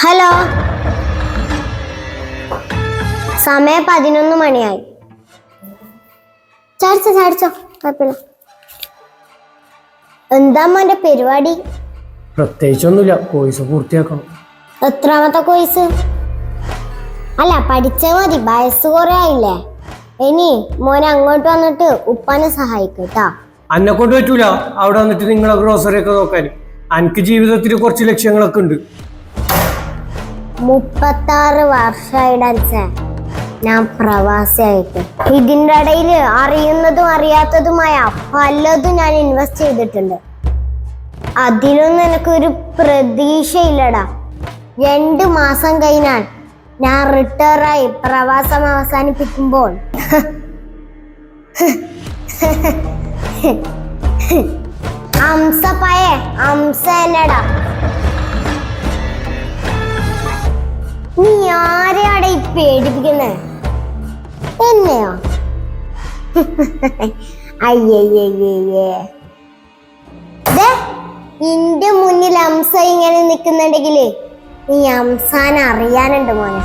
Hello, സമയം 11 മണിയായി. ചാടിച്ചോ കുഴപ്പമില്ല. എന്താ മോന്റെ പരിപാടി? പ്രത്യേകിച്ചൊന്നുമില്ല, കോഴ്സ് പൂർത്തിയാക്കണം. എത്രാമത്തെ കോഴ്സ്? അല്ല, പഠിച്ചാ മതി, വയസ്സ് കുറെ ആയില്ലേ. ഇനി മോനെ അങ്ങോട്ട് വന്നിട്ട് ഉപ്പാനെ സഹായിക്കട്ടാ. അന്നെ കൊണ്ട് പറ്റൂല അവിടെ വന്നിട്ട് നിങ്ങളെ ഗ്രോസറി ഒക്കെ നോക്കാൻ. എനിക്ക് ജീവിതത്തിൽ കുറച്ച് ലക്ഷ്യങ്ങളൊക്കെ ഉണ്ട്. 36 വർഷമായിടേ ഞാൻ പ്രവാസിയായിട്ട്. ഇതിൻ്റെ ഇടയിൽ അറിയുന്നതും അറിയാത്തതുമായ പലതും ഞാൻ ഇൻവെസ്റ്റ് ചെയ്തിട്ടുണ്ട്. അതിലൊന്നും എനിക്കൊരു പ്രതീക്ഷയില്ലടാ. 2 മാസം കഴിഞ്ഞാൽ ഞാൻ റിട്ടയറായി പ്രവാസം അവസാനിപ്പിക്കുമ്പോൾ അംസ എന്നടാ. നീ ആരെയാടെ ഈ പേടിപ്പിക്കുന്നേ? എന്നെയോ? അയ്യയ്യേ, ഇന്റെ മുന്നിൽ അംസ ഇങ്ങനെ നിക്കുന്നുണ്ടെങ്കില് നീ അംസാനെ അറിയാനുണ്ട് മോനെ.